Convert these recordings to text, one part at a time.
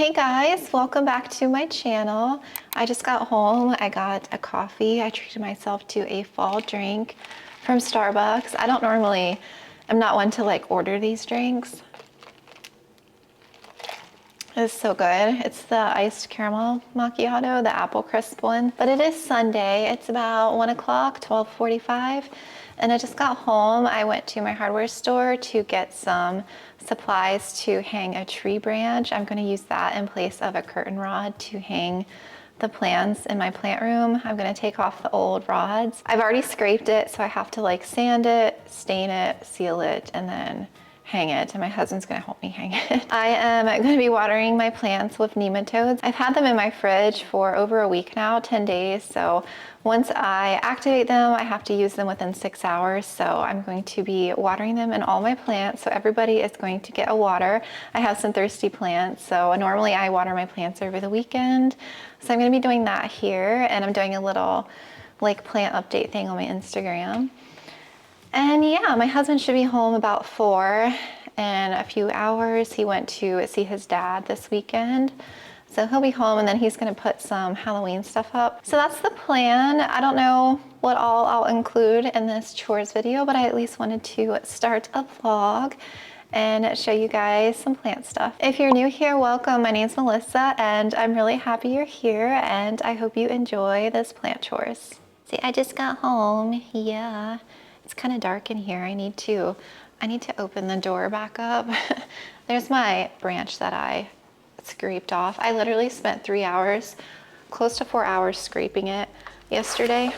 Hey guys, welcome back to my channel. I just got home. I got a coffee. I treated myself to a fall drink from Starbucks. I'm not one to like order these drinks. It's so good. It's the iced caramel macchiato, the apple crisp one. But it is Sunday. It's about 1 o'clock, 12:45. And I just got home. I went to my hardware store to get some supplies to hang a tree branch. I'm going to use that in place of a curtain rod to hang the plants in my plant room. I'm going to take off the old rods. I've already scraped it, so I have to like sand it, stain it, seal it, and then hang it, and my husband's gonna help me hang it. I am gonna be watering my plants with nematodes. I've had them in my fridge for over a week now, 10 days, so once I activate them, I have to use them within 6 hours, so I'm going to be watering them in all my plants, so everybody is going to get a water. I have some thirsty plants, so normally I water my plants over the weekend, so I'm gonna be doing that here, and I'm doing a little like plant update thing on my Instagram. And yeah, my husband should be home about 4 in a few hours. He went to see his dad this weekend. So he'll be home and then he's gonna put some Halloween stuff up. So that's the plan. I don't know what all I'll include in this chores video, but I at least wanted to start a vlog and show you guys some plant stuff. If you're new here, welcome. My name's Melissa and I'm really happy you're here and I hope you enjoy this plant chores. See, I just got home, yeah. It's kind of dark in here. I need to open the door back up. There's my branch that I scraped off. I literally spent 3 hours, close to 4 hours scraping it yesterday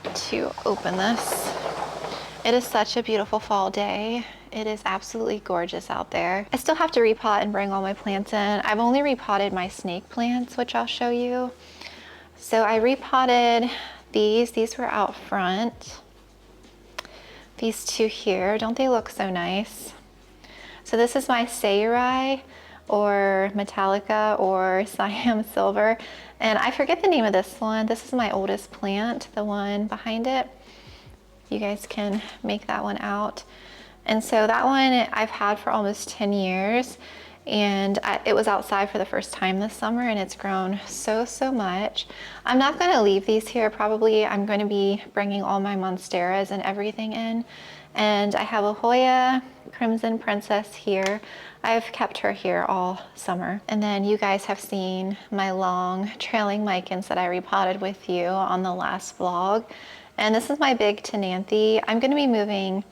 to open this. It is such a beautiful fall day. It is absolutely gorgeous out there. I still have to repot and bring all my plants in. I've only repotted my snake plants, which I'll show you. So I repotted these were out front. These two here, don't they look so nice? So this is my Sayuri or Metallica or Siam Silver. And I forget the name of this one. This is my oldest plant, the one behind it. You guys can make that one out. And so that one I've had for almost 10 years. And it was outside for the first time this summer and it's grown so much. I'm not going to leave these here. Probably I'm going to be bringing all my monsteras and everything in. And I have a Hoya Crimson Princess here. I've kept her here all summer. And then you guys have seen my long trailing micans that I repotted with you on the last vlog. And this is my big Tenanthe. I'm going to be moving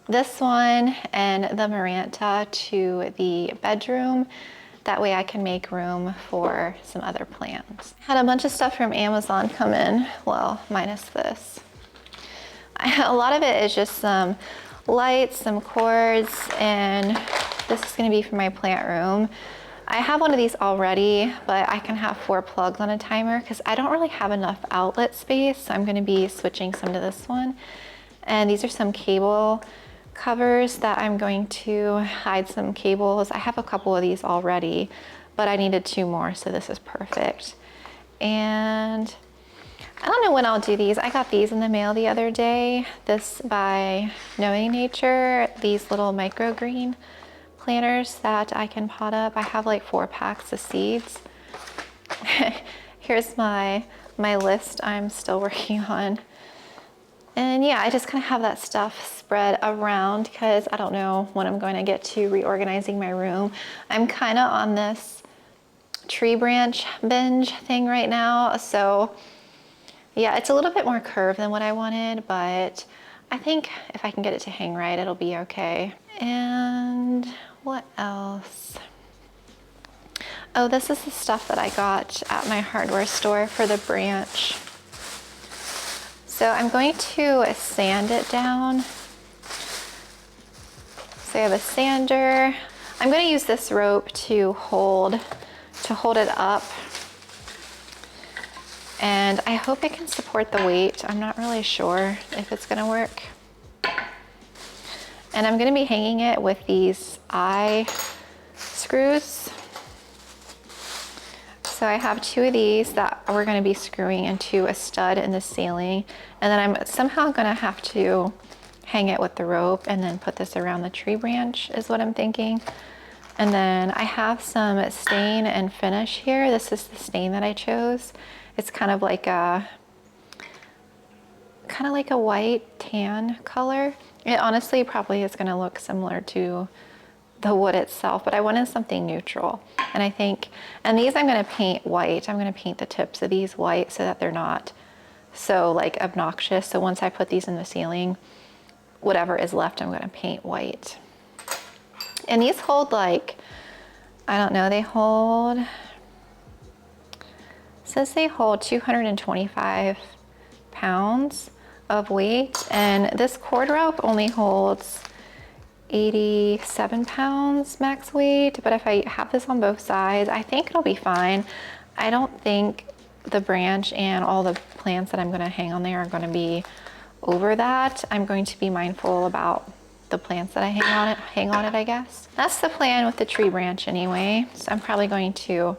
this one and the Maranta to the bedroom. That way I can make room for some other plants. Had a bunch of stuff from Amazon come in, well, minus this. A lot of it is just some lights, some cords, and this is gonna be for my plant room. I have one of these already, but I can have 4 plugs on a timer because I don't really have enough outlet space, so I'm gonna be switching some to this one. And these are some cable covers that I'm going to hide some cables. I have a couple of these already, but I needed 2 more, so this is perfect. And I don't know when I'll do these. I got these in the mail the other day. This by Knowing Nature, these little microgreen planters that I can pot up. I have like 4 packs of seeds. Here's my list I'm still working on. And yeah, I just kind of have that stuff spread around because I don't know when I'm going to get to reorganizing my room. I'm kind of on this tree branch binge thing right now. So yeah, it's a little bit more curved than what I wanted, but I think if I can get it to hang right, it'll be okay. And what else? Oh, this is the stuff that I got at my hardware store for the branch. So I'm going to sand it down. So I have a sander. I'm going to use this rope to hold it up. And I hope it can support the weight. I'm not really sure if it's going to work. And I'm going to be hanging it with these eye screws. So I have 2 of these that we're going to be screwing into a stud in the ceiling. And then I'm somehow going to have to hang it with the rope and then put this around the tree branch is what I'm thinking. And then I have some stain and finish here. This is the stain that I chose. It's kind of like a white tan color. It honestly probably is gonna look similar to the wood itself, but I wanted something neutral. And I think, and these I'm gonna paint white. I'm gonna paint the tips of these white so that they're not so like obnoxious. So once I put these in the ceiling, whatever is left, I'm gonna paint white. And these hold like, I don't know, they hold, says they hold 225 pounds of weight. And this cord rope only holds 87 pounds max weight, but if I have this on both sides, I think it'll be fine. I don't think the branch and all the plants that I'm gonna hang on there are gonna be over that. I'm going to be mindful about the plants that I hang on it, I guess. That's the plan with the tree branch anyway. So I'm probably going to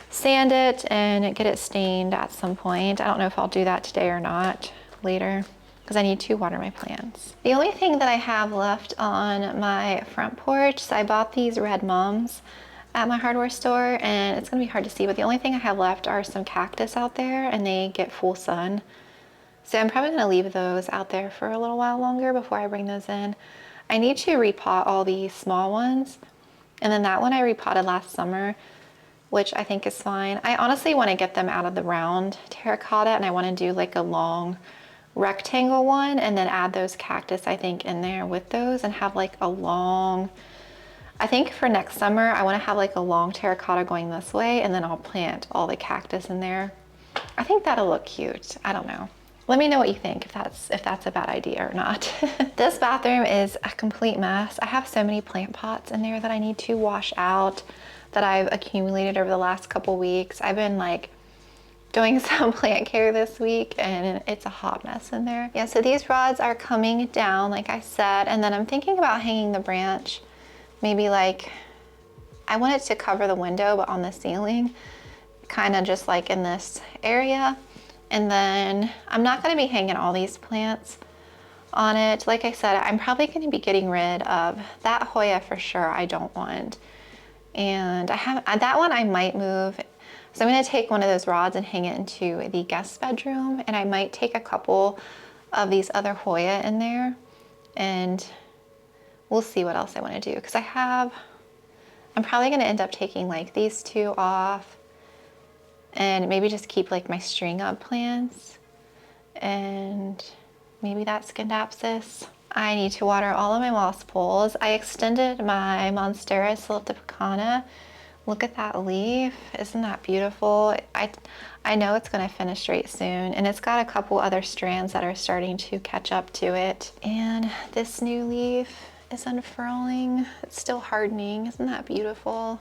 sand it and get it stained at some point. I don't know if I'll do that today or not, later, because I need to water my plants. The only thing that I have left on my front porch, so I bought these red mums at my hardware store, and it's gonna be hard to see, but the only thing I have left are some cactus out there, and they get full sun. So I'm probably gonna leave those out there for a little while longer before I bring those in. I need to repot all these small ones, and then that one I repotted last summer, which I think is fine. I honestly wanna get them out of the round terracotta, and I wanna do like a long rectangle one and then add those cactus I think in there with those and have like a long, I think for next summer I want to have like a long terracotta going this way, and then I'll plant all the cactus in there. I think that'll look cute. I don't know. Let me know what you think, if that's a bad idea or not. This bathroom is a complete mess. I have so many plant pots in there that I need to wash out that I've accumulated over the last couple weeks. I've been like doing some plant care this week and it's a hot mess in there. Yeah, so these rods are coming down like I said, and then I'm thinking about hanging the branch, maybe like, I want it to cover the window but on the ceiling, kind of just like in this area. And then I'm not going to be hanging all these plants on it. Like I said, I'm probably going to be getting rid of that Hoya for sure. I don't want, and I have that one I might move. So I'm gonna take one of those rods and hang it into the guest bedroom, and I might take a couple of these other Hoya in there, and we'll see what else I wanna do. Because I'm probably gonna end up taking like these two off and maybe just keep like my string up plants and maybe that Scindapsus. I need to water all of my moss poles. I extended my monstera silitipicana. Look at that leaf, isn't that beautiful? I know it's gonna finish straight soon, and it's got a couple other strands that are starting to catch up to it. And this new leaf is unfurling. It's still hardening, isn't that beautiful?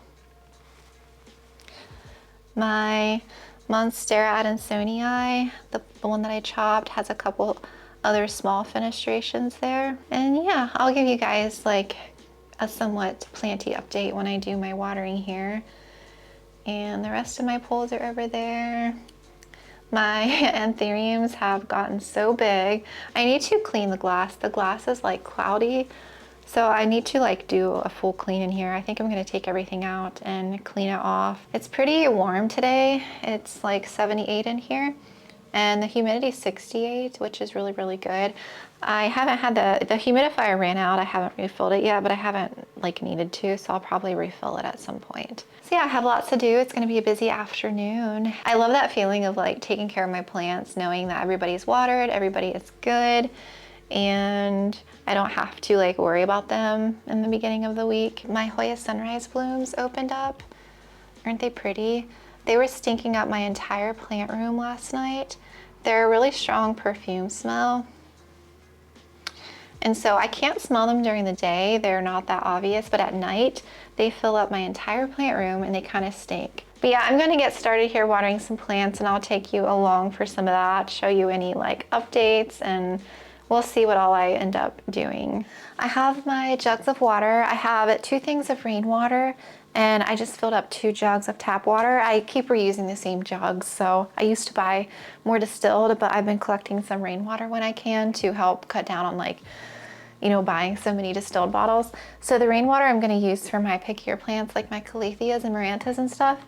My monstera adansonii, the one that I chopped, has a couple other small fenestrations there. And yeah, I'll give you guys like a somewhat planty update when I do my watering here. And the rest of my poles are over there. My anthuriums have gotten so big. I need to clean the glass. The glass is like cloudy, so I need to like do a full clean in here. I think I'm gonna take everything out and clean it off. It's pretty warm today. It's like 78 in here, and the humidity is 68, which is really, really good. I haven't had the humidifier ran out. I haven't refilled it yet, but I haven't like needed to, so I'll probably refill it at some point. So yeah, I have lots to do. It's gonna be a busy afternoon. I love that feeling of like taking care of my plants, knowing that everybody's watered, everybody is good, and I don't have to like worry about them in the beginning of the week. My Hoya sunrise blooms opened up. Aren't they pretty? They were stinking up my entire plant room last night. They're a really strong perfume smell. And so I can't smell them during the day. They're not that obvious, but at night they fill up my entire plant room and they kind of stink. But yeah, I'm gonna get started here watering some plants, and I'll take you along for some of that, show you any like updates, and we'll see what all I end up doing. I have my jugs of water. I have 2 things of rainwater, and I just filled up 2 jugs of tap water. I keep reusing the same jugs, so I used to buy more distilled, but I've been collecting some rainwater when I can to help cut down on like you know, buying so many distilled bottles. So the rainwater I'm gonna use for my pickier plants like my calatheas and marantas and stuff.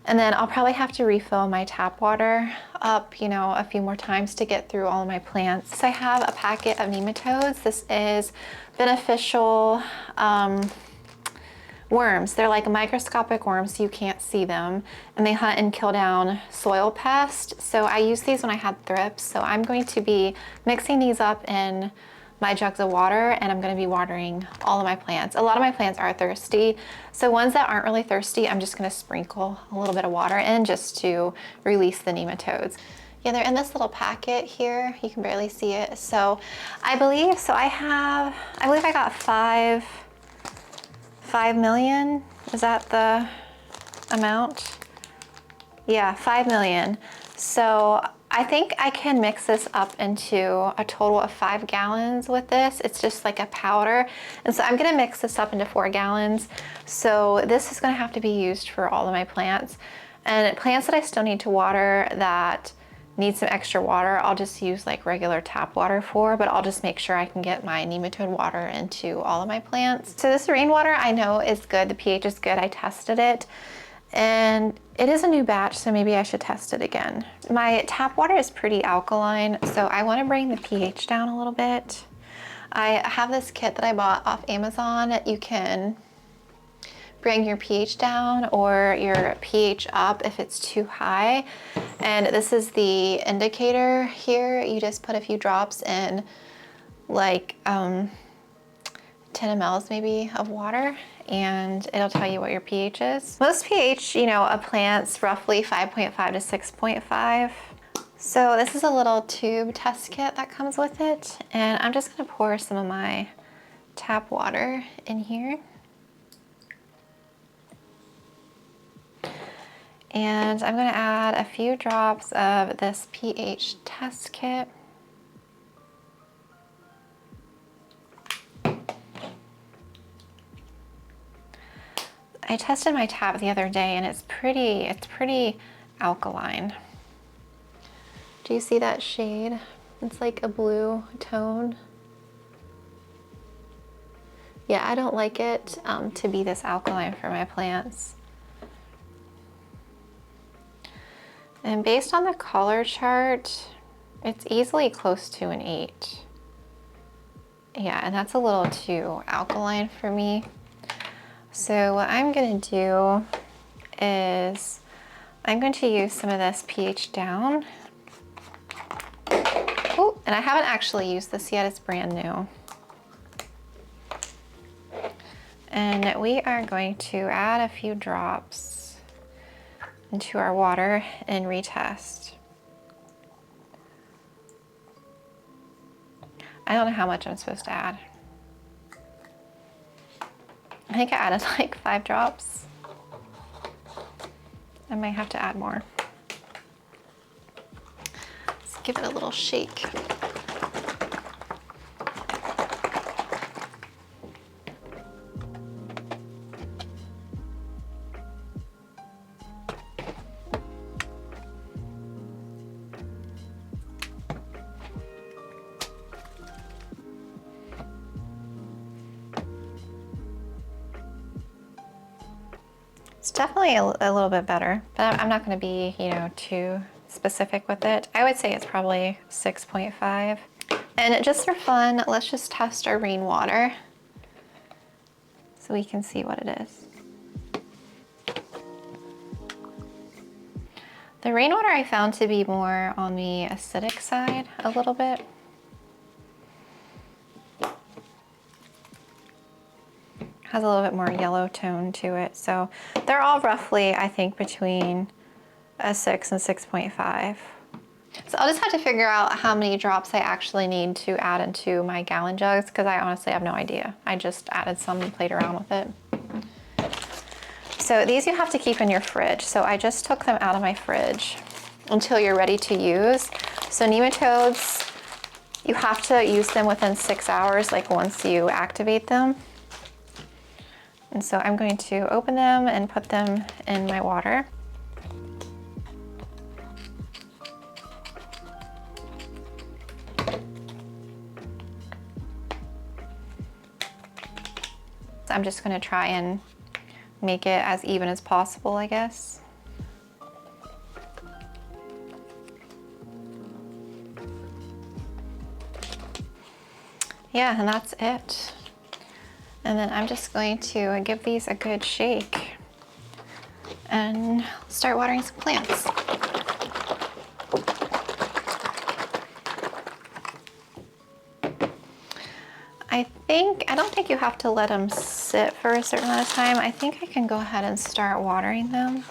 And then I'll probably have to refill my tap water up, you know, a few more times to get through all of my plants. So I have a packet of nematodes. This is beneficial worms. They're like microscopic worms, so you can't see them, and they hunt and kill down soil pests. So I use these when I had thrips. So I'm going to be mixing these up in my jugs of water, and I'm going to be watering all of my plants. A lot of my plants are thirsty, so ones that aren't really thirsty, I'm just going to sprinkle a little bit of water in just to release the nematodes. Yeah, they're in this little packet here. You can barely see it. So I believe I got 5 million. Is that the amount? Yeah, 5 million. So I think I can mix this up into a total of 5 gallons with this. It's just like a powder. And so I'm gonna mix this up into 4 gallons. So this is gonna have to be used for all of my plants. And plants that I still need to water that need some extra water, I'll just use like regular tap water for, but I'll just make sure I can get my nematode water into all of my plants. So this rainwater I know is good, the pH is good, I tested it. And it is a new batch, so maybe I should test it again. My tap water is pretty alkaline, so I want to bring the pH down a little bit. I have this kit that I bought off Amazon. You can bring your pH down or your pH up if it's too high. And this is the indicator here. You just put a few drops in, like 10 mLs maybe of water, and it'll tell you what your pH is. Most pH, you know, a plant's roughly 5.5 to 6.5. So this is a little tube test kit that comes with it, and I'm just gonna pour some of my tap water in here. And I'm gonna add a few drops of this pH test kit. I tested my tap the other day and it's pretty alkaline. Do you see that shade? It's like a blue tone. Yeah, I don't like it to be this alkaline for my plants. And based on the color chart, it's easily close to an 8. Yeah, and that's a little too alkaline for me. So what I'm gonna do is I'm going to use some of this pH down. Oh, and I haven't actually used this yet, it's brand new. And we are going to add a few drops into our water and retest. I don't know how much I'm supposed to add. I think I added like 5 drops. I might have to add more. Let's give it a little shake. It's definitely a little bit better, but I'm not going to be, you know, too specific with it. I would say it's probably 6.5. And just for fun, let's just test our rainwater so we can see what it is. The rainwater I found to be more on the acidic side a little bit. Has a little bit more yellow tone to it. So they're all roughly, I think, between a 6 and 6.5. So I'll just have to figure out how many drops I actually need to add into my gallon jugs, because I honestly have no idea. I just added some and played around with it. So these you have to keep in your fridge. So I just took them out of my fridge until you're ready to use. So nematodes, you have to use them within 6 hours, like once you activate them. And so I'm going to open them and put them in my water. I'm just gonna try and make it as even as possible, I guess. Yeah, and that's it. And then I'm just going to give these a good shake and start watering some plants. I don't think you have to let them sit for a certain amount of time. I think I can go ahead and start watering them.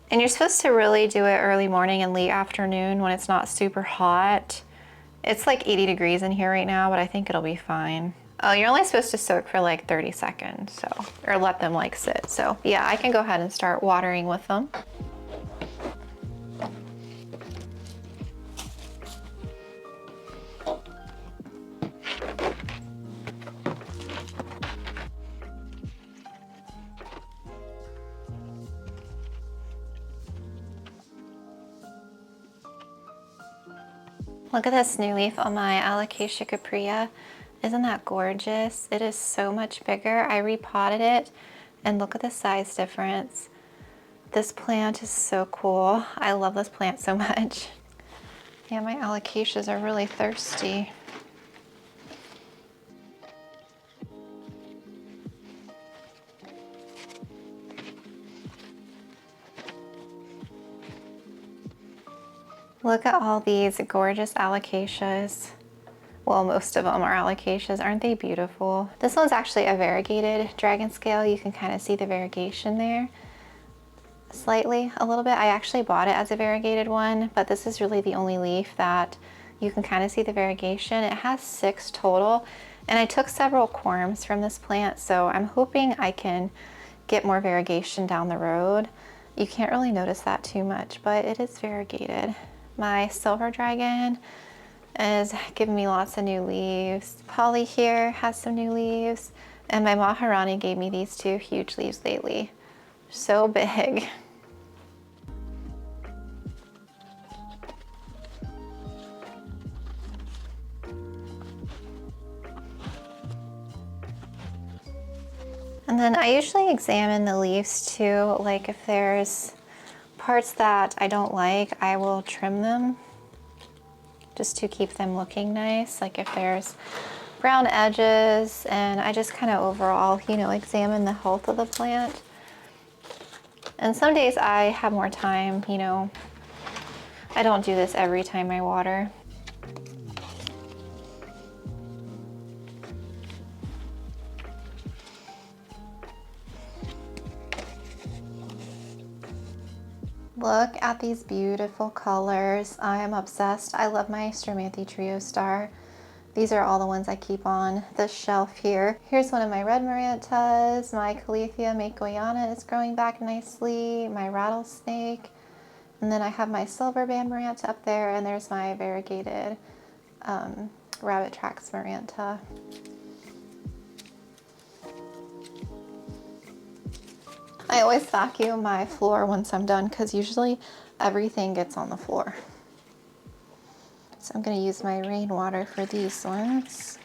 And you're supposed to really do it early morning and late afternoon when it's not super hot. It's like 80 degrees in here right now, but I think it'll be fine. Oh, you're only supposed to soak for like 30 seconds, so, or let them like sit. So yeah, I can go ahead and start watering with them. Look at this new leaf on my Alocasia caprea. Isn't that gorgeous? It is so much bigger. I repotted it and look at the size difference. This plant is so cool. I love this plant so much. Yeah, my Alocasias are really thirsty. Look at all these gorgeous Alocasias. Well, most of them are Alocasias. Aren't they beautiful? This one's actually a variegated dragon scale. You can kind of see the variegation there. Slightly, a little bit. I actually bought it as a variegated one, but this is really the only leaf that you can kind of see the variegation. It has 6 total, and I took several corms from this plant, so I'm hoping I can get more variegation down the road. You can't really notice that too much, but it is variegated. My silver dragon is giving me lots of new leaves. Polly here has some new leaves, and my Maharani gave me these 2 huge leaves lately. So big. And then I usually examine the leaves too, like if there's parts that I don't like, I will trim them just to keep them looking nice. Like if there's brown edges, and I just kind of overall, you know, examine the health of the plant. And some days I have more time, you know, I don't do this every time I water. Look at these beautiful colors. I am obsessed. I love my Stramanthe Trio Star. These are all the ones I keep on the shelf here. Here's one of my red Marantas. My Calathea makoyana is growing back nicely. My rattlesnake. And then I have my silver band Maranta up there, and there's my variegated rabbit tracks Maranta. I always vacuum my floor once I'm done because usually everything gets on the floor. So I'm going to use my rainwater for these ones.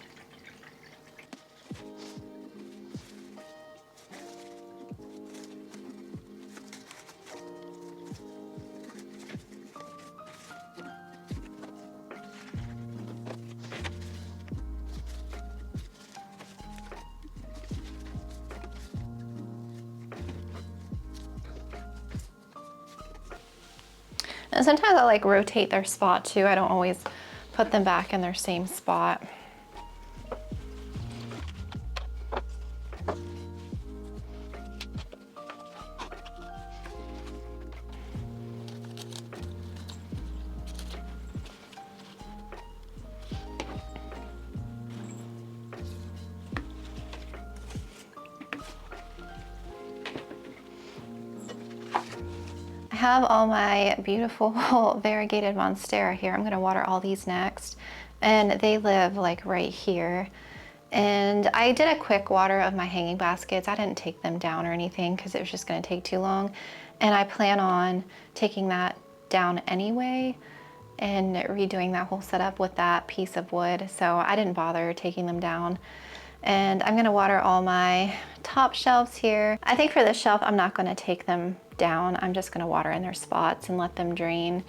And sometimes I like rotate their spot too. I don't always put them back in their same spot. I have all my beautiful variegated monstera here. I'm gonna water all these next, and they live like right here. And I did a quick water of my hanging baskets. I didn't take them down or anything because it was just gonna take too long. And I plan on taking that down anyway and redoing that whole setup with that piece of wood. So I didn't bother taking them down. And I'm gonna water all my top shelves here. I think for this shelf, I'm not gonna take them down. I'm just gonna water in their spots and let them drain.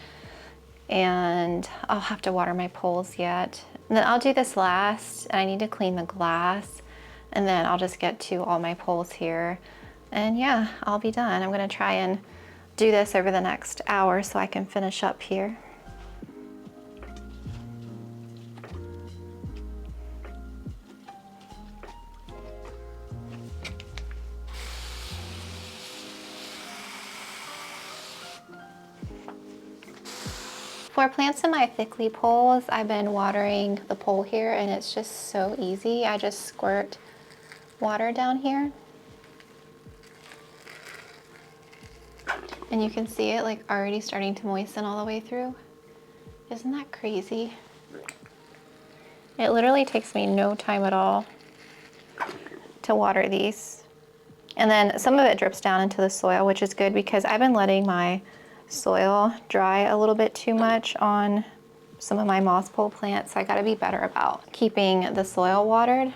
And I'll have to water my poles yet. And then I'll do this last, and I need to clean the glass. And then I'll just get to all my poles here. And yeah, I'll be done. I'm gonna try and do this over the next hour so I can finish up here. For plants in my Thiccly Poles, I've been watering the pole here, and it's just so easy. I just squirt water down here. And you can see it like already starting to moisten all the way through. Isn't that crazy? It literally takes me no time at all to water these. And then some of it drips down into the soil, which is good because I've been letting my soil dry a little bit too much on some of my moss pole plants. So I gotta be better about keeping the soil watered.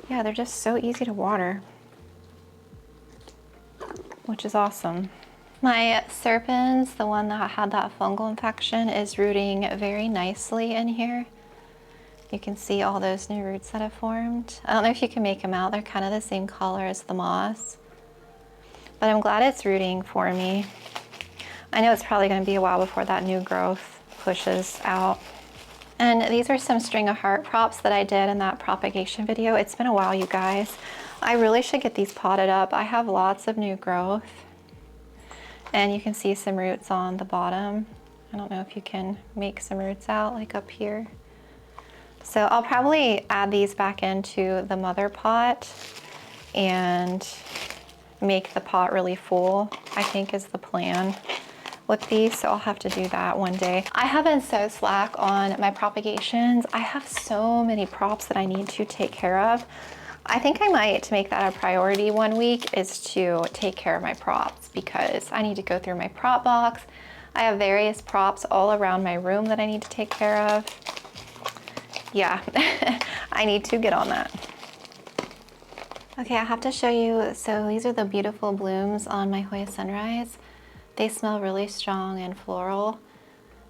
Yeah, they're just so easy to water, which is awesome. My serpens, the one that had that fungal infection, is rooting very nicely in here. You can see all those new roots that have formed. I don't know if you can make them out. They're kind of the same color as the moss. But I'm glad it's rooting for me. I know it's probably going to be a while before that new growth pushes out. And these are some string of heart props that I did in that propagation video. It's been a while, you guys. I really should get these potted up. I have lots of new growth. And you can see some roots on the bottom. I don't know if you can make some roots out like up here. So I'll probably add these back into the mother pot and make the pot really full, I think is the plan with these. So I'll have to do that one day. I have been so slack on my propagations. I have so many props that I need to take care of. I think I might make that a priority one week, is to take care of my props, because I need to go through my prop box. I have various props all around my room that I need to take care of. Yeah, I need to get on that. Okay, I have to show you, so these are the beautiful blooms on my Hoya Sunrise. They smell really strong and floral.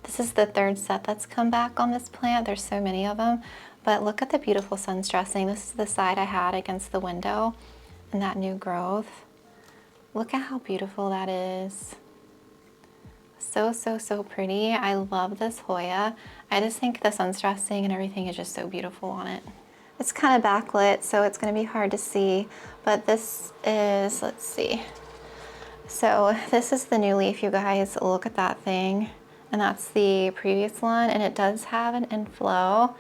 This is the third set that's come back on this plant. There's so many of them, but look at the beautiful sun's dressing. This is the side I had against the window and that new growth. Look at how beautiful that is. So, so, so pretty. I love this Hoya. I just think the sun's dressing and everything is just so beautiful on it. It's kind of backlit, so it's going to be hard to see, but this is, let's see. So this is the new leaf, you guys. Look at that thing. And that's the previous one, and it does have an inflow.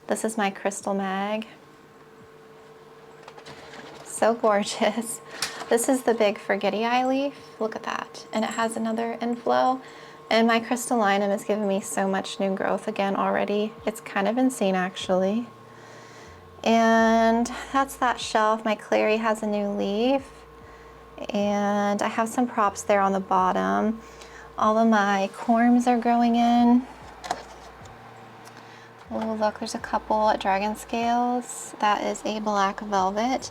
This is my crystal mag. So gorgeous. This is the big forgetty eye leaf. Look at that. And it has another inflow. And my crystallinum has given me so much new growth again already. It's kind of insane, actually. And that's that shelf. My clary has a new leaf. And I have some props there on the bottom. All of my corms are growing in. Oh, look, there's a couple dragon scales. That is a black velvet.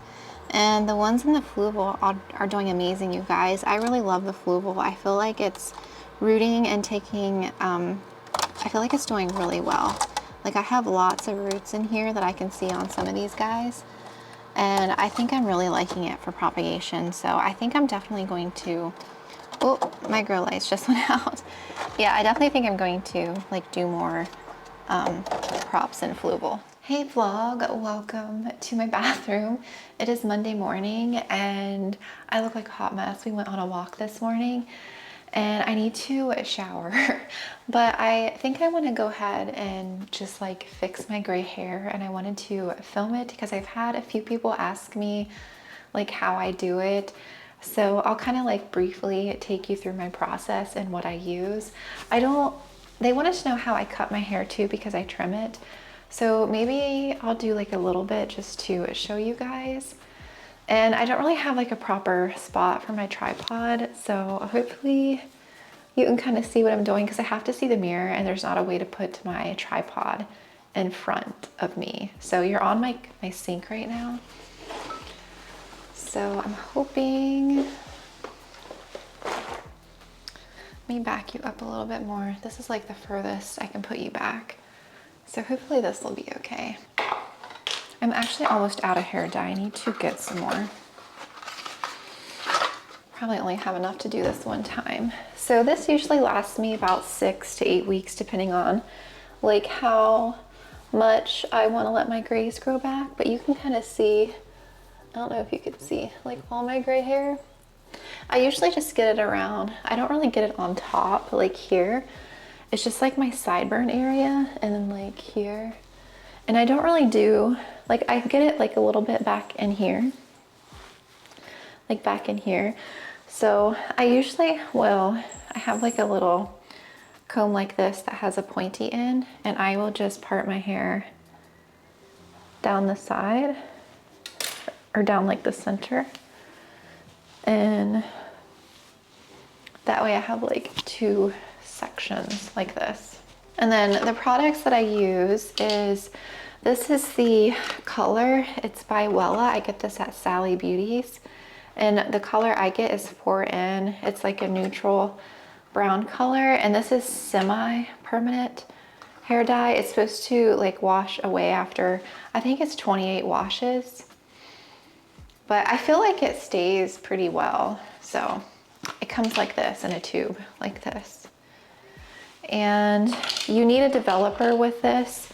And the ones in the Fluvial are doing amazing, you guys. I really love the Fluvial. I feel like it's rooting and taking, I feel like it's doing really well. Like, I have lots of roots in here that I can see on some of these guys. And I think I'm really liking it for propagation. So I think I'm definitely going to, oh, my grow lights just went out. Yeah, I definitely think I'm going to like do more props in Fluvial. Hey vlog, welcome to my bathroom. It is Monday morning and I look like a hot mess. We went on a walk this morning and I need to shower, but I think I want to go ahead and just like fix my gray hair, and I wanted to film it because I've had a few people ask me like how I do it. So I'll kind of like briefly take you through my process and what I use. They wanted to know how I cut my hair too because I trim it. So maybe I'll do like a little bit just to show you guys. And I don't really have like a proper spot for my tripod, so hopefully you can kind of see what I'm doing because I have to see the mirror and there's not a way to put my tripod in front of me. So you're on my sink right now. So I'm hoping, let me back you up a little bit more. This is like the furthest I can put you back. So hopefully this will be okay. I'm actually almost out of hair dye. I need to get some more. Probably only have enough to do this one time. So this usually lasts me about 6 to 8 weeks, depending on like how much I want to let my grays grow back. But you can kind of see, I don't know if you could see like all my gray hair. I usually just get it around. I don't really get it on top, like here. It's just like my sideburn area and then like here. And I don't really do, like I get it like a little bit back in here. Like back in here. So I usually will, I have like a little comb like this that has a pointy end, and I will just part my hair down the side or down like the center. And that way I have like 2 sections like this. And then the products that I use is, this is the color, it's by Wella. I get this at Sally Beauty's. And the color I get is 4N. It's like a neutral brown color. And this is semi-permanent hair dye. It's supposed to like wash away after, I think it's 28 washes. But I feel like it stays pretty well. So it comes like this in a tube, like this. And you need a developer with this.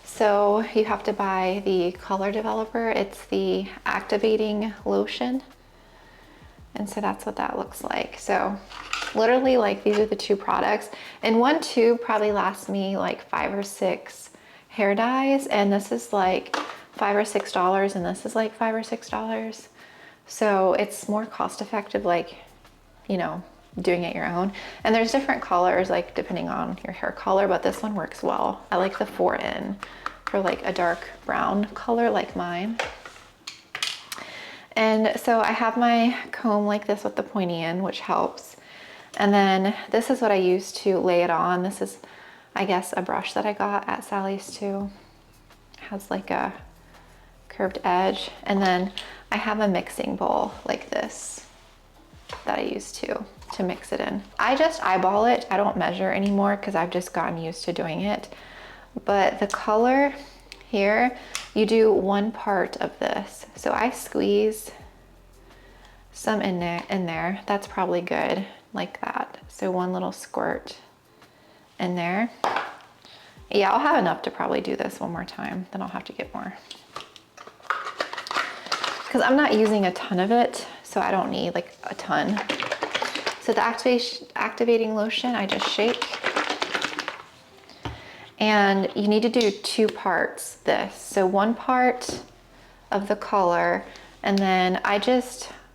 So you have to buy the color developer. It's the activating lotion. And so that's what that looks like. So literally like these are the 2 products. And one tube probably lasts me like 5 or 6 hair dyes. And this is like $5 or $6 and this is like $5 or $6. So it's more cost effective, like, you know, doing it your own. And there's different colors like depending on your hair color, but this one works well. I like the 4N for like a dark brown color like mine. And so I have my comb like this with the pointy end, which helps. And then this is what I use to lay it on. This is, I guess, a brush that I got at Sally's too. It has like a curved edge. And then I have a mixing bowl like this that I use to mix it in. I just eyeball it. I don't measure anymore because I've just gotten used to doing it. But the color here, you do 1 part of this. So I squeeze some in there. That's probably good, like that. So 1 little squirt in there. Yeah, I'll have enough to probably do this one more time. Then I'll have to get more. Because I'm not using a ton of it, so I don't need like a ton. So the activating lotion, I just shake. And you need to do 2 parts this. So 1 part of the color, and then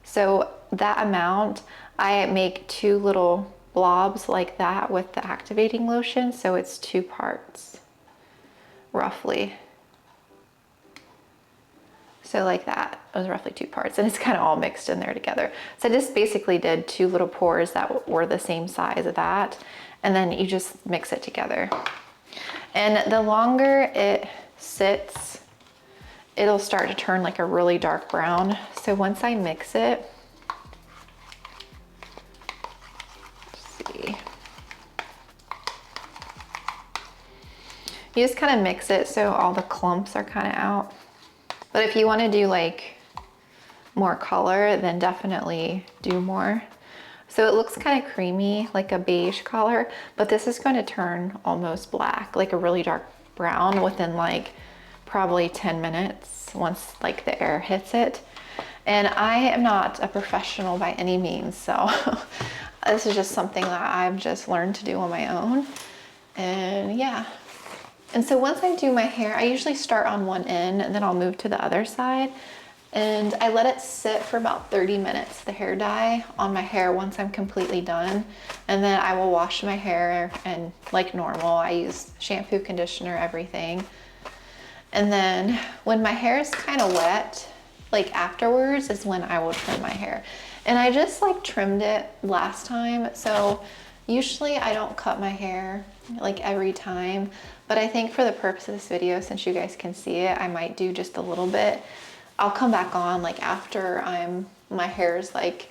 so that amount, I make 2 little blobs like that with the activating lotion. So it's 2 parts, roughly. So like that, it was roughly 2 parts, and it's kind of all mixed in there together. So I just basically did 2 little pores that were the same size of that, and then you just mix it together. And the longer it sits, it'll start to turn like a really dark brown. So once I mix it, let's see. You just kind of mix it so all the clumps are kind of out. But if you want to do like more color, then definitely do more. So it looks kind of creamy, like a beige color, but this is going to turn almost black, like a really dark brown within like probably 10 minutes once like the air hits it. And I am not a professional by any means, so this is just something that I've just learned to do on my own. And yeah. And so once I do my hair, I usually start on one end and then I'll move to the other side. And I let it sit for about 30 minutes, the hair dye on my hair once I'm completely done. And then I will wash my hair and like normal, I use shampoo, conditioner, everything. And then when my hair is kind of wet, like afterwards is when I will trim my hair. And I just like trimmed it last time. So Usually I don't cut my hair like every time, but I think for the purpose of this video, since you guys can see it, I might do just a little bit. I'll come back on like after my hair's like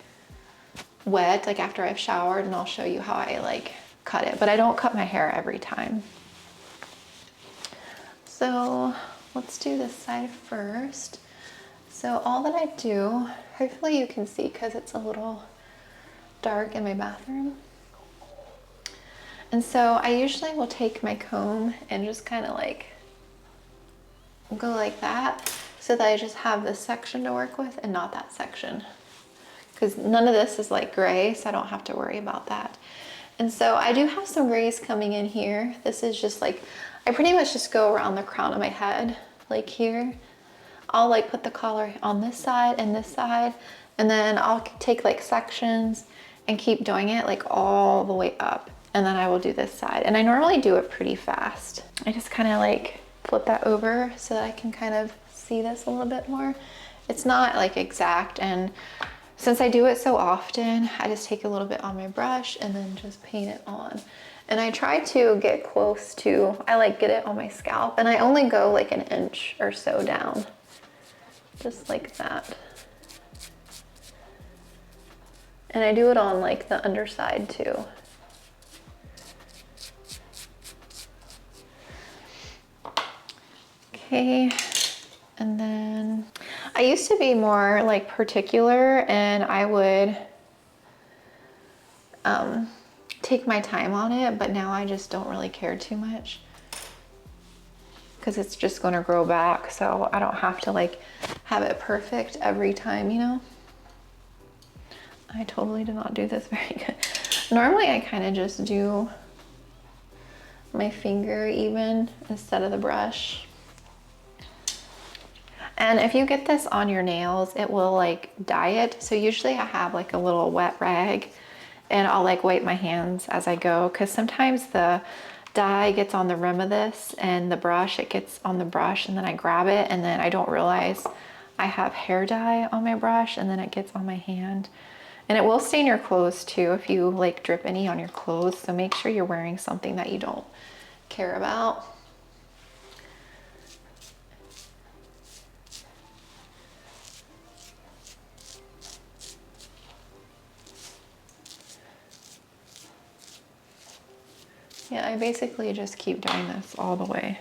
wet, like after I've showered, and I'll show you how I like cut it, but I don't cut my hair every time. So let's do this side first. So all that I do, hopefully you can see because it's a little dark in my bathroom. And so I usually will take my comb and just kind of like go like that so that I just have this section to work with and not that section. Because none of this is like gray, so I don't have to worry about that. And so I do have some grays coming in here. This is just like, I pretty much just go around the crown of my head, like here. I'll like put the collar on this side, and then I'll take like sections and keep doing it like all the way up. And then I will do this side. And I normally do it pretty fast. I just kind of like flip that over so that I can kind of see this a little bit more. It's not like exact, and since I do it so often, I just take a little bit on my brush and then just paint it on. And I try to get close to, I like get it on my scalp, and I only go like an inch or so down, just like that. And I do it on like the underside too. Okay, and then I used to be more like particular, and I would take my time on it, but now I just don't really care too much because it's just going to grow back, so I don't have to like have it perfect every time, you know. I totally did not do this very good. Normally I kind of just do my finger even instead of the brush. And if you get this on your nails, it will like dye it. So usually I have like a little wet rag, and I'll like wipe my hands as I go, because sometimes the dye gets on the rim of this and the brush, it gets on the brush, and then I grab it and then I don't realize I have hair dye on my brush, and then it gets on my hand. And it will stain your clothes too if you like drip any on your clothes, so make sure you're wearing something that you don't care about. Yeah, I basically just keep doing this all the way.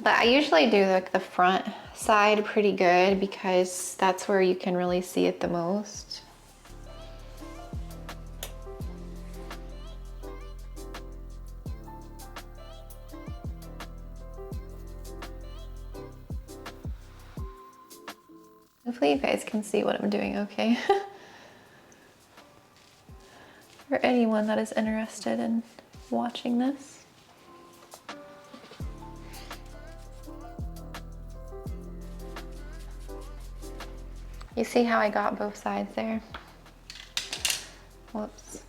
But I usually do like the front side pretty good because that's where you can really see it the most. Hopefully you guys can see what I'm doing okay. For anyone that is interested in watching this. You see how I got both sides there? Whoops.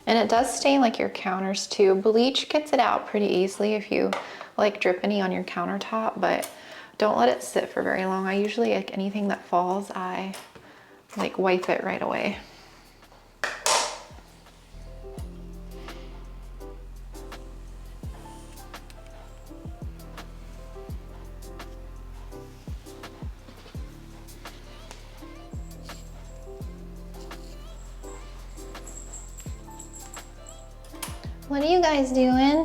And it does stain like your counters too. Bleach gets it out pretty easily if you like drip any on your countertop, but don't let it sit for very long. I usually, like anything that falls, I like wipe it right away. What are you guys doing?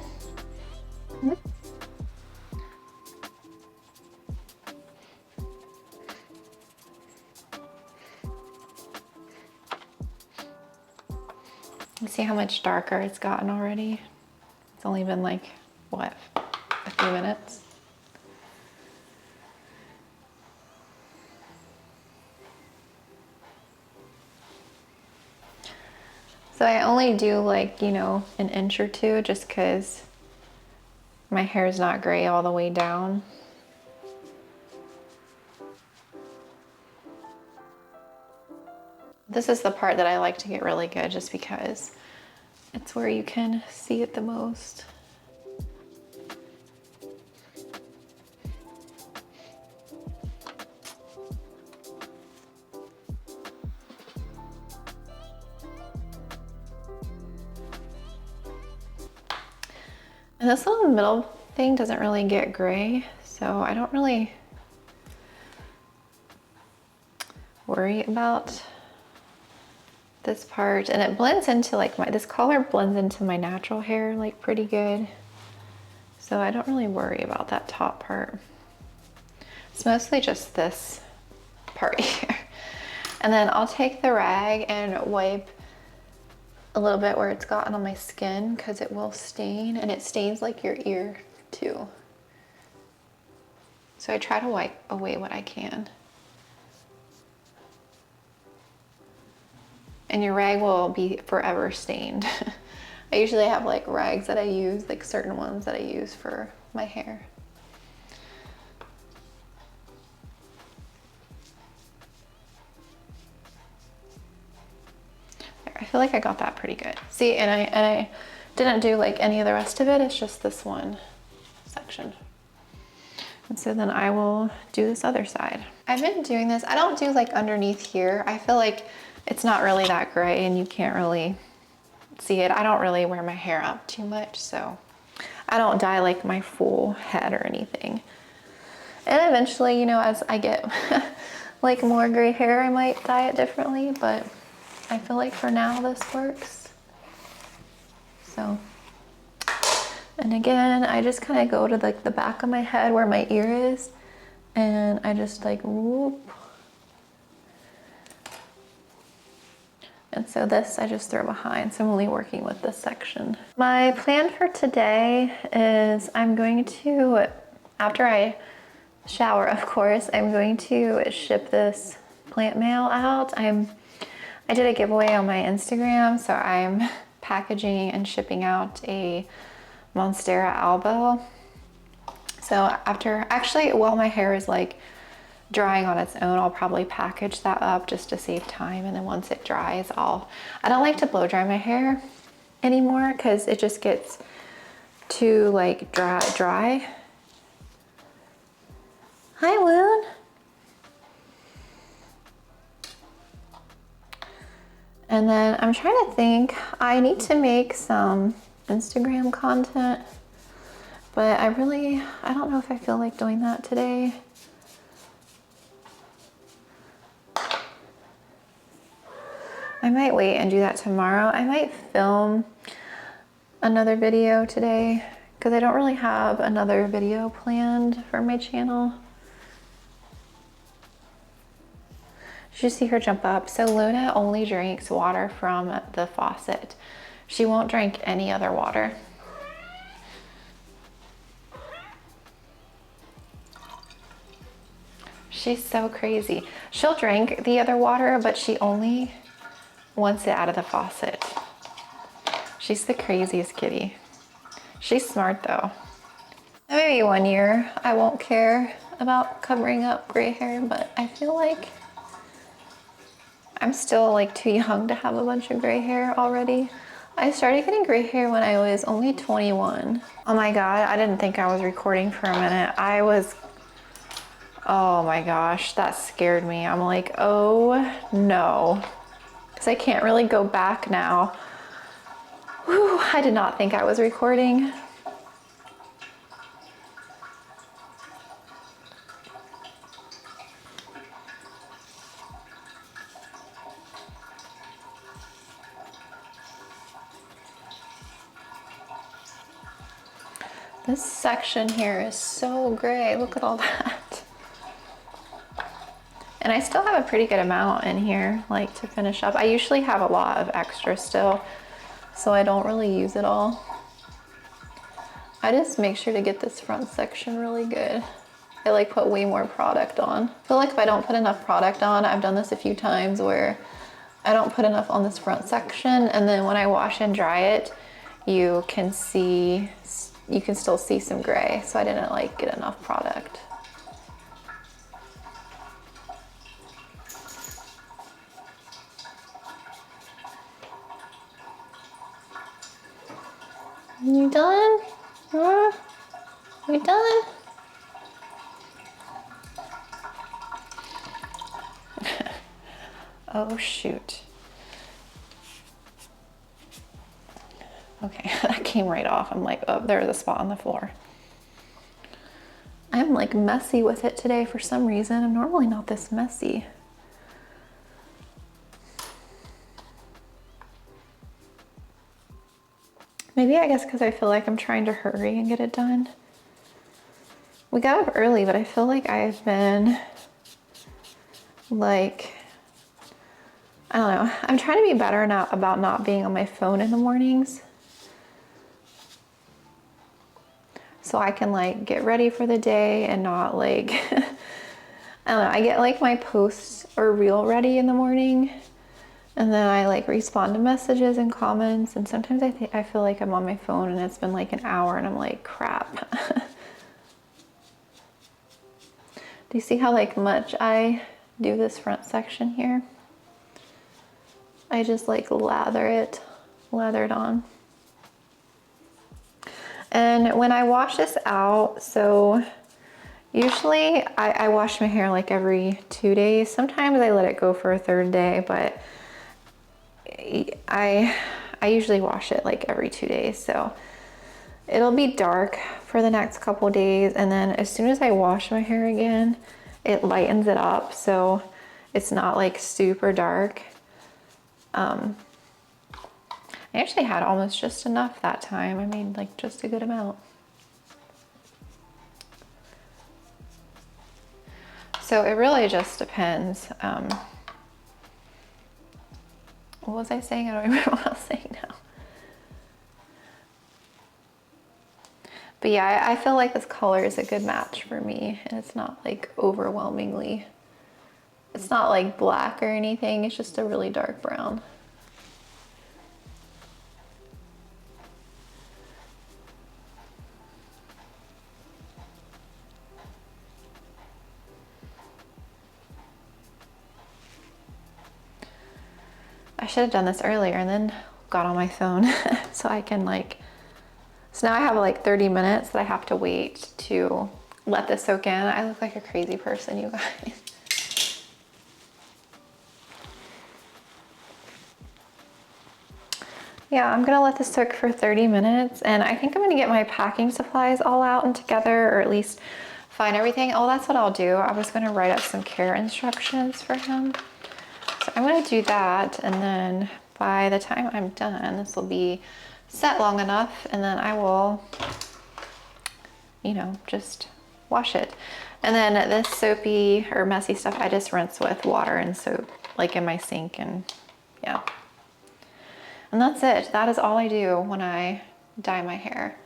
You see how much darker it's gotten already? It's only been like, what, a few minutes? So I only do like, you know, an inch or two just because my hair is not gray all the way down. This is the part that I like to get really good just because it's where you can see it the most. And this little middle thing doesn't really get gray, so I don't really worry about this part. And it blends into like this color blends into my natural hair like pretty good. So I don't really worry about that top part. It's mostly just this part here. And then I'll take the rag and wipe a little bit where it's gotten on my skin because it will stain, and it stains like your ear too. So I try to wipe away what I can. And your rag will be forever stained. I usually have like rags that I use, like certain ones that I use for my hair. There, I feel like I got that pretty good. See, and I didn't do like any of the rest of it, it's just this one section. And so then I will do this other side. I've been doing this, I don't do like underneath here. I feel like it's not really that gray and you can't really see it. I don't really wear my hair up too much, so I don't dye like my full head or anything. And eventually, you know, as I get like more gray hair, I might dye it differently, but I feel like for now this works. So, and again, I just kind of go to like the back of my head where my ear is, and I just like whoop. And so this I just throw behind, so I'm only working with this section. My plan for today is I'm going to, after I shower of course, I'm going to ship this plant mail out. I did a giveaway on my Instagram, so I'm packaging and shipping out a monstera albo. So after, actually while my hair is like drying on its own, I'll probably package that up just to save time, and then once it dries, I don't like to blow dry my hair anymore because it just gets too like dry. Hi Woon. And then I'm trying to think, I need to make some Instagram content, but I don't know if I feel like doing that today. I might wait and do that tomorrow. I might film another video today because I don't really have another video planned for my channel. Did you see her jump up? So Luna only drinks water from the faucet. She won't drink any other water. She's so crazy. She'll drink the other water, but she only wants it out of the faucet. She's the craziest kitty. She's smart though. Maybe 1 year I won't care about covering up gray hair, but I feel like I'm still like too young to have a bunch of gray hair already. I started getting gray hair when I was only 21. Oh my God, I didn't think I was recording for a minute. Oh my gosh, that scared me. I'm like, oh no. Because I can't really go back now. Whew, I did not think I was recording. This section here is so gray. Look at all that. And I still have a pretty good amount in here, like to finish up. I usually have a lot of extra still, so I don't really use it all. I just make sure to get this front section really good. I like put way more product on. I feel like if I don't put enough product on, I've done this a few times where I don't put enough on this front section, and then when I wash and dry it, you can still see some gray. So I didn't like get enough product. You done? Huh? You done? Oh shoot. Okay, that came right off. I'm like, oh, there's a spot on the floor. I'm like messy with it today for some reason. I'm normally not this messy. Maybe I guess because I feel like I'm trying to hurry and get it done. We got up early, but I feel like I've been like, I don't know. I'm trying to be better now about not being on my phone in the mornings. So I can like get ready for the day and not like, I don't know, I get like my posts or reel ready in the morning, and then I like respond to messages and comments, and sometimes I feel like I'm on my phone and it's been like an hour and I'm like, crap. Do you see how like much I do this front section here? I just like lather it on. And when I wash this out, so usually I wash my hair like every 2 days. Sometimes I let it go for a third day, but I usually wash it like every 2 days. So it'll be dark for the next couple days, and then as soon as I wash my hair again, it lightens it up so it's not like super dark. I actually had almost just enough that time. I made like just a good amount. So it really just depends. What was I saying? I don't remember what I was saying now. But yeah, I feel like this color is a good match for me, and it's not like overwhelmingly, it's not like black or anything, it's just a really dark brown. I should have done this earlier and then got on my phone so I can like, so now I have like 30 minutes that I have to wait to let this soak in. I look like a crazy person, you guys. Yeah, I'm gonna let this soak for 30 minutes, and I think I'm gonna get my packing supplies all out and together, or at least find everything. Oh, that's what I'll do. I was gonna write up some care instructions for him. So I'm gonna do that, and then by the time I'm done, this will be set long enough, and then I will, you know, just wash it. And then this soapy or messy stuff, I just rinse with water and soap, like in my sink, and yeah. And that's it. That is all I do when I dye my hair.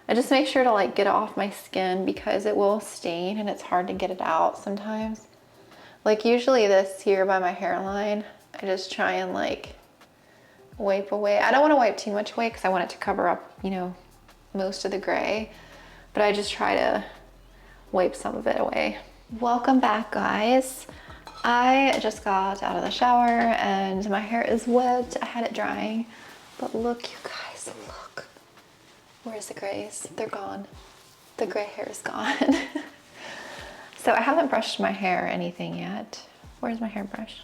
I just make sure to like get it off my skin because it will stain and it's hard to get it out sometimes. Like usually this here by my hairline, I just try and like wipe away. I don't want to wipe too much away because I want it to cover up, you know, most of the gray, but I just try to wipe some of it away. Welcome back, guys. I just got out of the shower and my hair is wet. I had it drying, but look, you guys, look. Where's the grays? They're gone. The gray hair is gone. So I haven't brushed my hair or anything yet. Where's my hairbrush?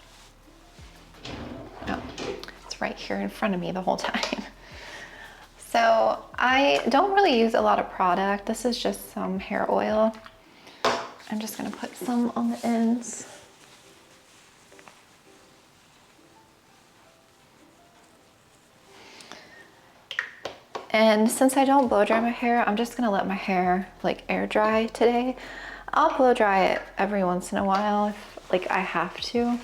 Oh, it's right here in front of me the whole time. So I don't really use a lot of product. This is just some hair oil. I'm just gonna put some on the ends. And since I don't blow dry my hair, I'm just gonna let my hair like air dry today. I'll blow dry it every once in a while if like I have to.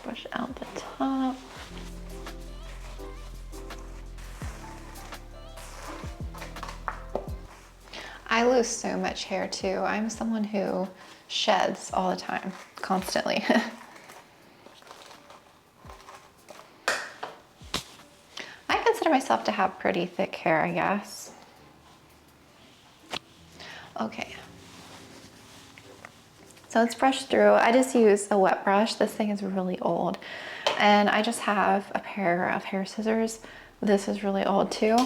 Brush out the top. I lose so much hair too. I'm someone who sheds all the time, constantly. I consider myself to have pretty thick hair, I guess. Okay. So it's brushed through. I just use a wet brush. This thing is really old. And I just have a pair of hair scissors. This is really old too.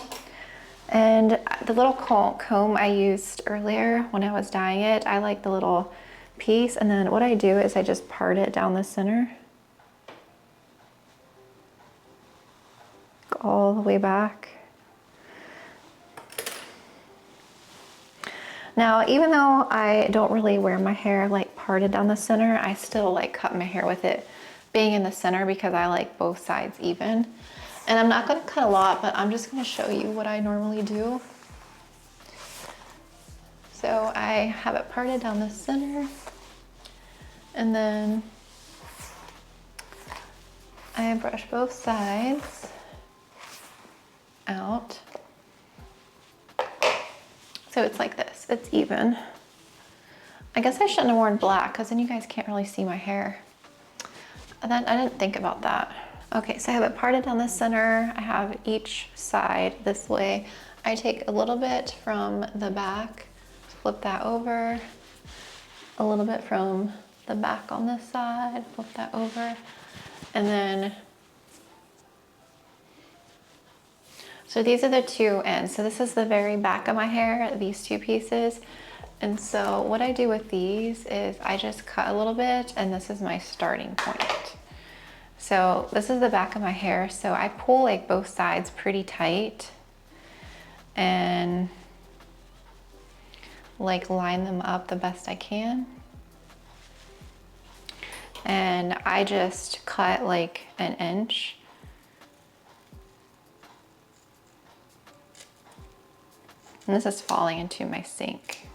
And the little comb I used earlier when I was dyeing it, I like the little piece. And then what I do is I just part it down the center. like all the way back. Now, even though I don't really wear my hair like parted down the center, I still like cut my hair with it being in the center because I like both sides even. And I'm not gonna cut a lot, but I'm just gonna show you what I normally do. So I have it parted down the center, and then I brush both sides out. So it's like this, it's even. I guess I shouldn't have worn black because then you guys can't really see my hair. And then I didn't think about that. Okay, so I have it parted down the center. I have each side this way. I take a little bit from the back, flip that over, a little bit from the back on this side, flip that over, and then, so these are the two ends. So this is the very back of my hair, these two pieces. And so what I do with these is I just cut a little bit, and this is my starting point. So this is the back of my hair. So I pull like both sides pretty tight and like line them up the best I can. And I just cut like an inch. And this is falling into my sink.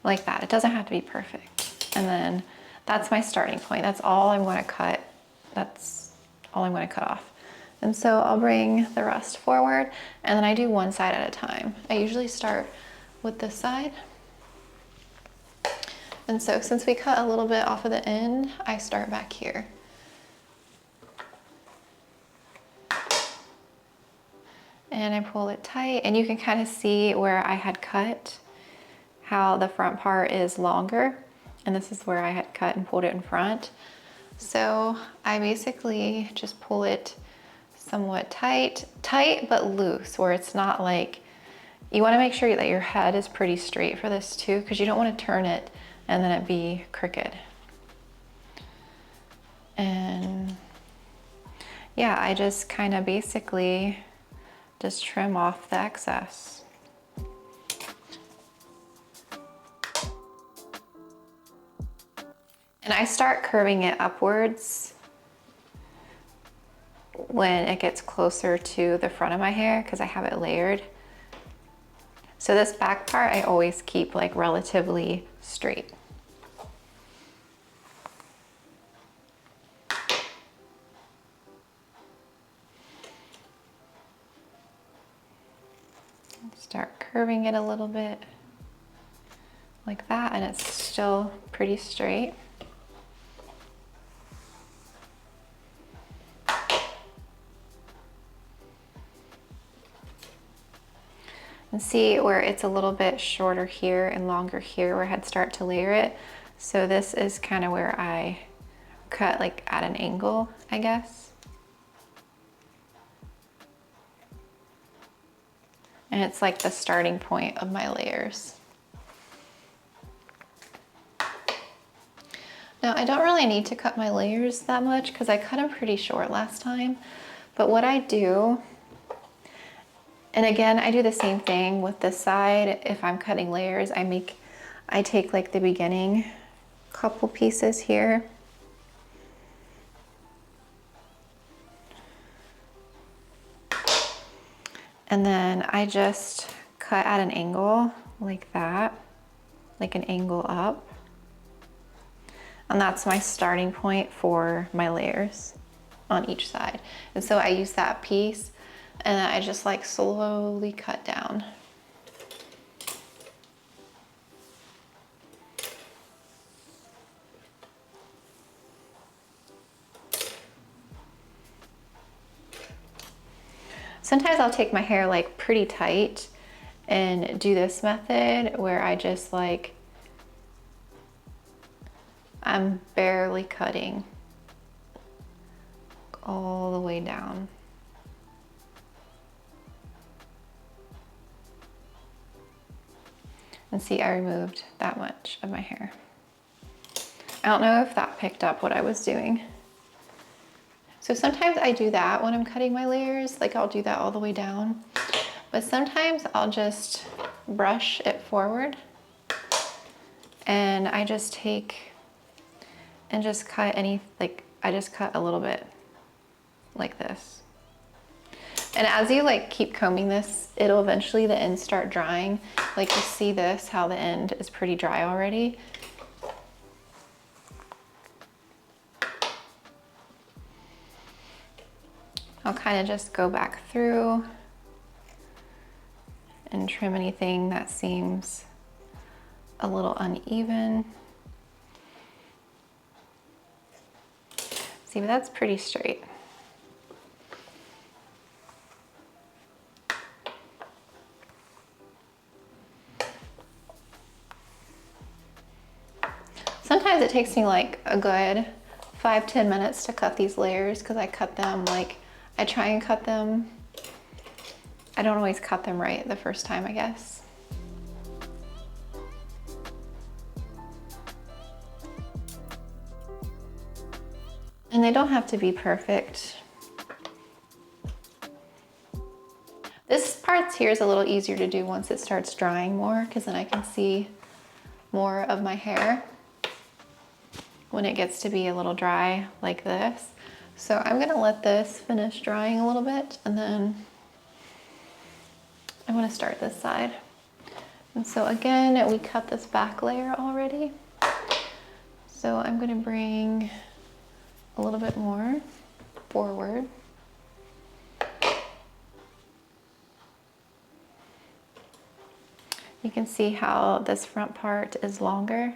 Like that. It doesn't have to be perfect. And then that's my starting point. That's all I'm going to cut. That's all I'm going to cut off. And so I'll bring the rest forward, and then I do one side at a time. I usually start with this side. And so since we cut a little bit off of the end, I start back here. And I pull it tight, and you can kind of see where I had cut, how the front part is longer, and this is where I had cut and pulled it in front. So I basically just pull it somewhat tight but loose, where it's not like, you want to make sure that your head is pretty straight for this too, because you don't want to turn it and then it be crooked. And yeah, I just kind of basically just trim off the excess. And I start curving it upwards when it gets closer to the front of my hair because I have it layered. So this back part I always keep like relatively straight. Start curving it a little bit like that, and it's still pretty straight. And see where it's a little bit shorter here and longer here where I'd start to layer it. So this is kind of where I cut like at an angle, I guess. And it's like the starting point of my layers. Now I don't really need to cut my layers that much because I cut them pretty short last time. But what I do, and again, I do the same thing with this side. If I'm cutting layers, I take like the beginning couple pieces here. And then I just cut at an angle like that, like an angle up. And that's my starting point for my layers on each side. And so I use that piece and then I just like slowly cut down. Sometimes I'll take my hair like pretty tight and do this method where I just like, I'm barely cutting all the way down. And see, I removed that much of my hair. I don't know if that picked up what I was doing. So sometimes I do that when I'm cutting my layers, like I'll do that all the way down. But sometimes I'll just brush it forward and I just take and just cut I just cut a little bit like this. And as you like keep combing this, it'll eventually the ends start drying. Like you see this, how the end is pretty dry already. I'll kind of just go back through and trim anything that seems a little uneven. See, but that's pretty straight. Sometimes it takes me like a good 5-10 minutes to cut these layers because I cut them like, I try and cut them. I don't always cut them right the first time, I guess. And they don't have to be perfect. This part here is a little easier to do once it starts drying more because then I can see more of my hair when it gets to be a little dry like this. So I'm gonna let this finish drying a little bit and then I wanna start this side. And so again, we cut this back layer already. So I'm gonna bring a little bit more forward. You can see how this front part is longer.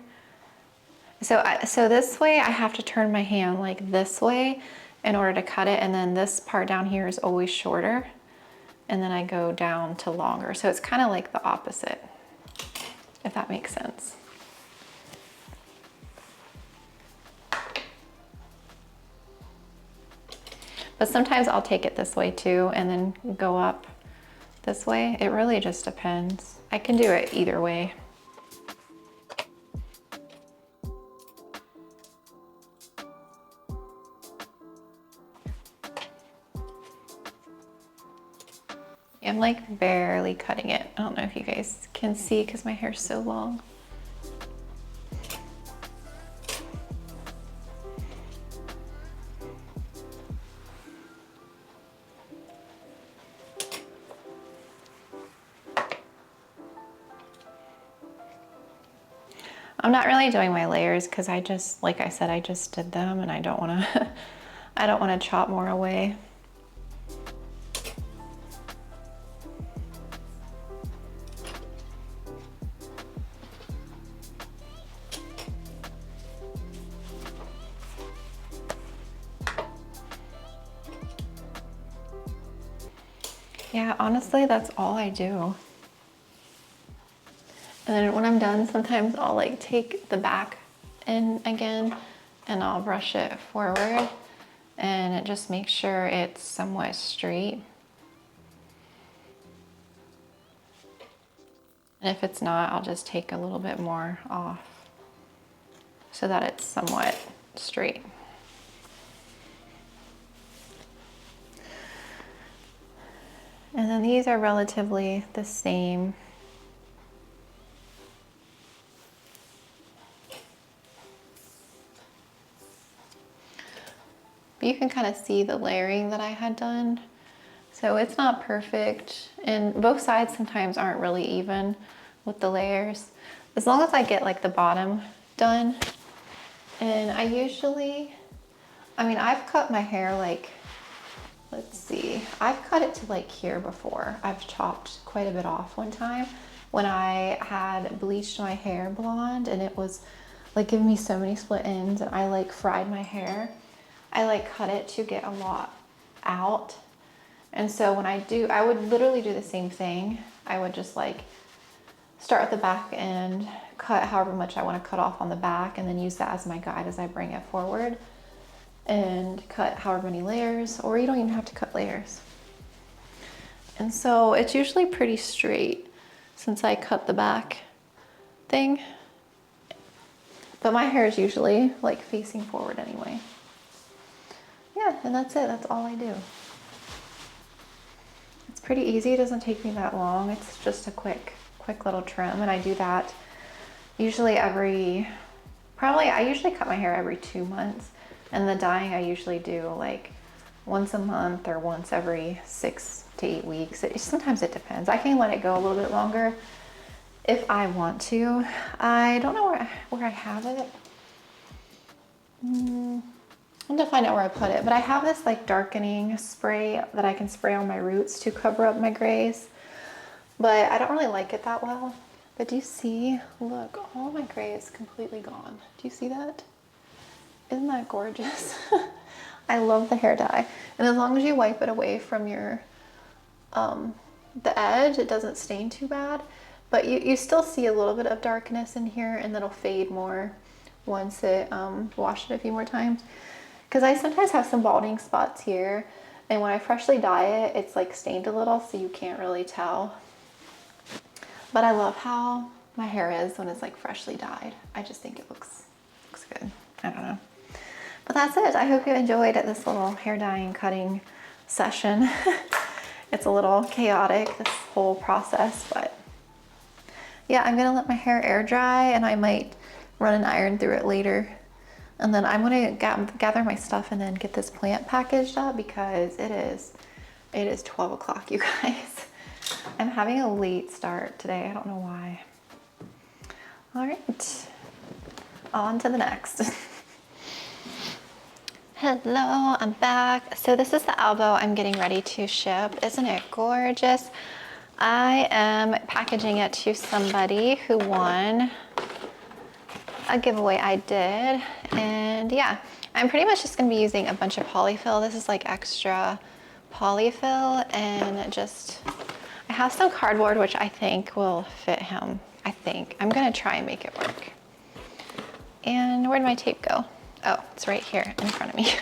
So this way I have to turn my hand like this way in order to cut it, and then this part down here is always shorter, and then I go down to longer. So it's kind of like the opposite, if that makes sense. But sometimes I'll take it this way too and then go up this way. It really just depends. I can do it either way. I'm like barely cutting it. I don't know if you guys can see because my hair's so long. I'm not really doing my layers because I just, like I said, I just did them and I don't want to I don't want to chop more away. Yeah, honestly, that's all I do. And then when I'm done, sometimes I'll like take the back in again and I'll brush it forward and it just makes sure it's somewhat straight. And if it's not, I'll just take a little bit more off so that it's somewhat straight. And then these are relatively the same. But you can kind of see the layering that I had done. So it's not perfect, and both sides sometimes aren't really even with the layers. As long as I get like the bottom done. And I usually, I mean, I've cut my hair like, let's see, I've cut it to like here before. I've chopped quite a bit off one time when I had bleached my hair blonde and it was like giving me so many split ends, and I like fried my hair. I like cut it to get a lot out. And so when I do, I would literally do the same thing. I would just like start at the back and cut however much I want to cut off on the back and then use that as my guide as I bring it forward and cut however many layers, or you don't even have to cut layers. And so it's usually pretty straight since I cut the back thing. But my hair is usually like facing forward anyway. Yeah, and that's it. That's all I do. It's pretty easy. It doesn't take me that long. It's just a quick little trim, and I do that usually I usually cut my hair every 2 months, and the dyeing I usually do like once a month or once every 6 to 8 weeks. Sometimes it depends. I can let it go a little bit longer if I want to. I don't know where I have it. I'm gonna find out where I put it, but I have this like darkening spray that I can spray on my roots to cover up my grays, but I don't really like it that well. But do you see, look, all my gray is completely gone. Do you see that? Isn't that gorgeous? I love the hair dye. And as long as you wipe it away from your, the edge, it doesn't stain too bad. But you still see a little bit of darkness in here, and that'll fade more once it washed it a few more times. Because I sometimes have some balding spots here, and when I freshly dye it, it's like stained a little, so you can't really tell. But I love how my hair is when it's like freshly dyed. I just think it looks good. I don't know. But that's it. I hope you enjoyed this little hair dyeing cutting session. It's a little chaotic, this whole process, but yeah, I'm gonna let my hair air dry, and I might run an iron through it later. And then I'm gonna gather my stuff and then get this plant packaged up, because it is 12 o'clock, you guys. I'm having a late start today. I don't know why. All right, on to the next. Hello, I'm back. So this is the albo I'm getting ready to ship. Isn't it gorgeous? I am packaging it to somebody who won a giveaway I did. And yeah, I'm pretty much just gonna be using a bunch of polyfill. This is like extra polyfill, and just, I have some cardboard which I think will fit him. I'm gonna try and make it work. And where'd my tape go? Oh, it's right here in front of me.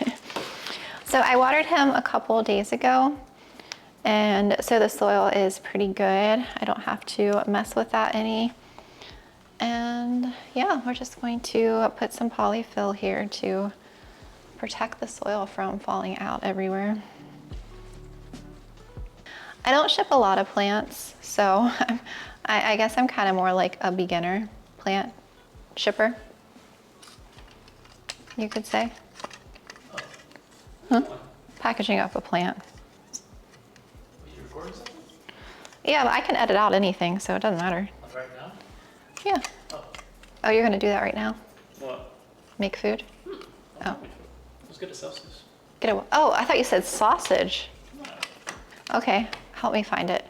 So I watered him a couple days ago, and so the soil is pretty good. I don't have to mess with that any. And yeah, we're just going to put some polyfill here to protect the soil from falling out everywhere. I don't ship a lot of plants, so I guess I'm kind of more like a beginner plant shipper, you could say. Huh? Packaging up a plant. Are you recording something? Yeah, but I can edit out anything, so it doesn't matter. Like right now? Yeah. Oh, you're gonna do that right now? What? Make food? Oh. Let's get a sausage. Oh, I thought you said sausage. No. Okay, help me find it.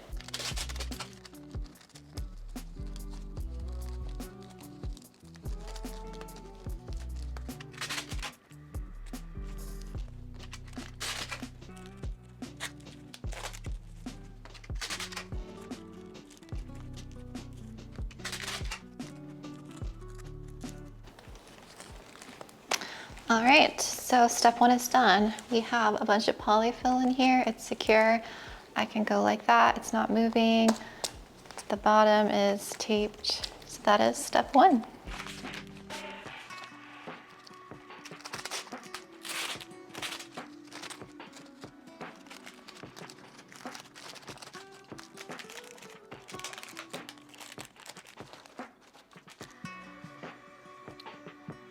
All right, so step one is done. We have a bunch of polyfill in here. It's secure. I can go like that. It's not moving. The bottom is taped. So that is step one.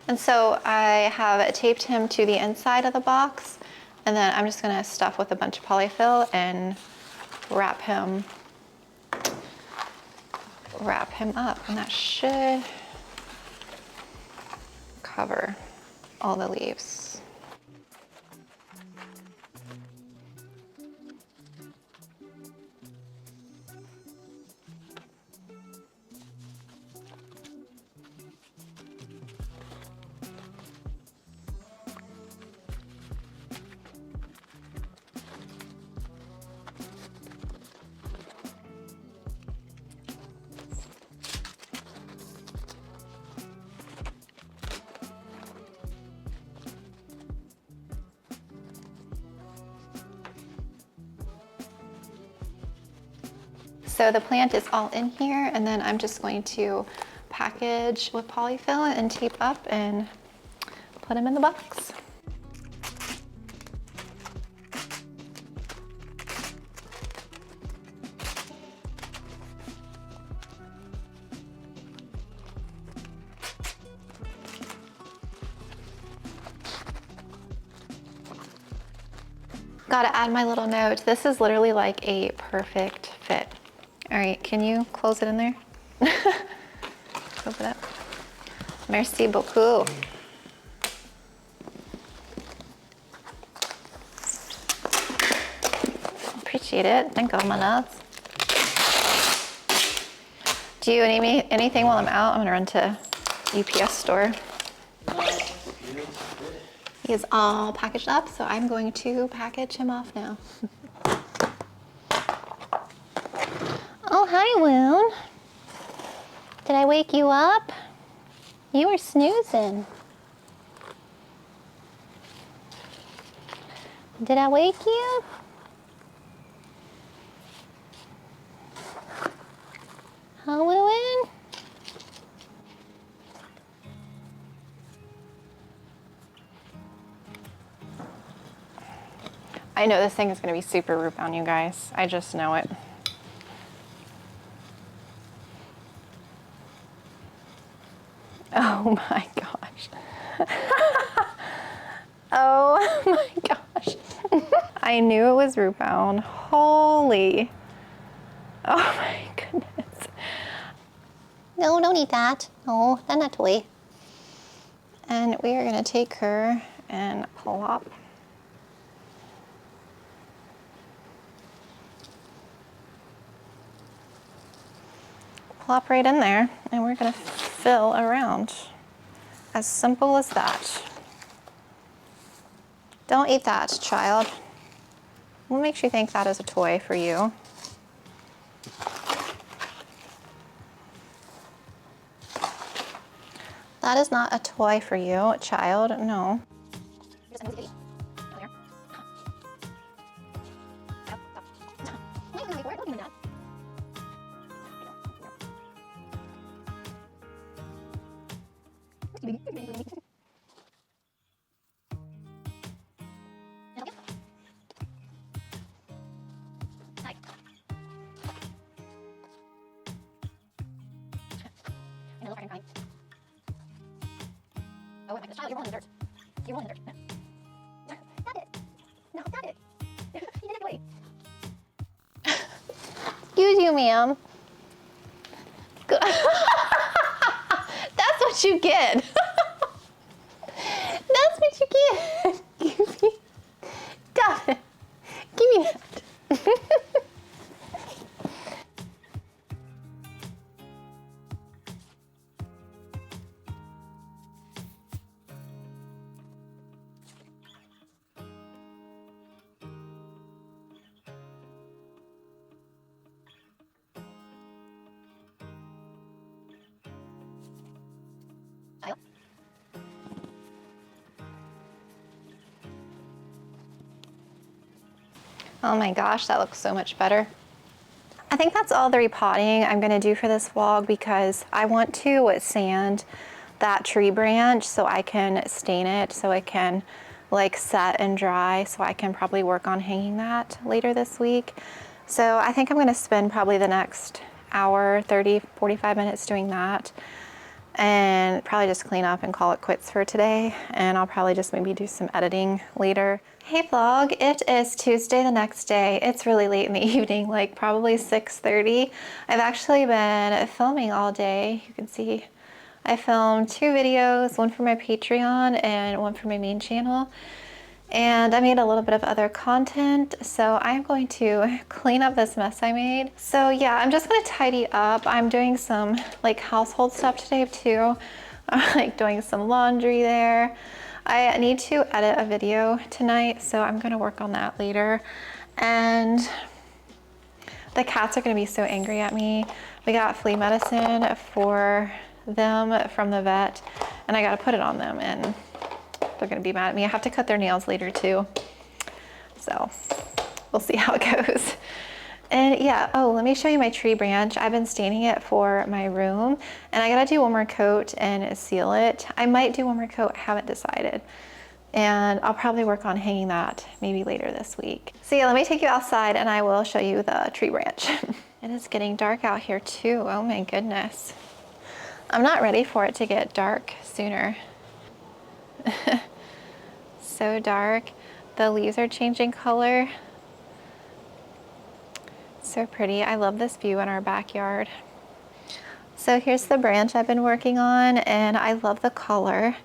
And so I have taped him to the inside of the box, and then I'm just gonna stuff with a bunch of polyfill and wrap him up, and that should cover all the leaves. So the plant is all in here, and then I'm just going to package with polyfill and tape up and put them in the box. Gotta add my little note. This is literally like a perfect fit. All right, can you close it in there? Open it up. Merci beaucoup. Appreciate it. Thank you, my nuts. Do you need me anything while I'm out? I'm gonna run to UPS store. He is all packaged up, so I'm going to package him off now. Oh, hi, Woon. Did I wake you up? You were snoozing. Did I wake you? Huh, Woon? I know this thing is going to be super root bound, you guys. I just know it. Oh my gosh. Oh my gosh. I knew it was root bound. Holy. Oh my goodness. No, don't eat that. No, that's not a toy. And we are going to take her and plop. Plop right in there, and we're gonna fill around. As simple as that. Don't eat that, child. What makes you think that is a toy for you? That is not a toy for you, child, no. Oh my goodness, child, you're rolling in the dirt. You're rolling in the dirt. Stop it. No, stop it. You did it away. Excuse you, ma'am. That's what you get. That's what you get. Give me. Stop it. Give me that. Oh my gosh, that looks so much better. I think that's all the repotting I'm gonna do for this vlog because I want to sand that tree branch so I can stain it so it can like set and dry, so I can probably work on hanging that later this week. So I think I'm gonna spend probably the next hour, 30, 45 minutes doing that, and probably just clean up and call it quits for today. And I'll probably just maybe do some editing later. Hey vlog, it is Tuesday the next day. It's really late in the evening, like probably 6:30. I've actually been filming all day. You can see I filmed 2 videos, one for my Patreon and one for my main channel. And I made a little bit of other content, so I'm going to clean up this mess I made. So yeah, I'm just gonna tidy up. I'm doing some like household stuff today too. I'm like doing some laundry there. I need to edit a video tonight, so I'm gonna work on that later. And the cats are gonna be so angry at me. We got flea medicine for them from the vet, and I gotta put it on them, and they're gonna be mad at me. I have to cut their nails later too. So we'll see how it goes. And yeah, oh, let me show you my tree branch. I've been staining it for my room, and I gotta do one more coat and seal it. I might do one more coat, I haven't decided. And I'll probably work on hanging that maybe later this week. So yeah, let me take you outside and I will show you the tree branch. It is getting dark out here too, oh my goodness. I'm not ready for it to get dark sooner. So dark. the leaves are changing color. So pretty. I love this view in our backyard. So here's the branch I've been working on, and I love the color.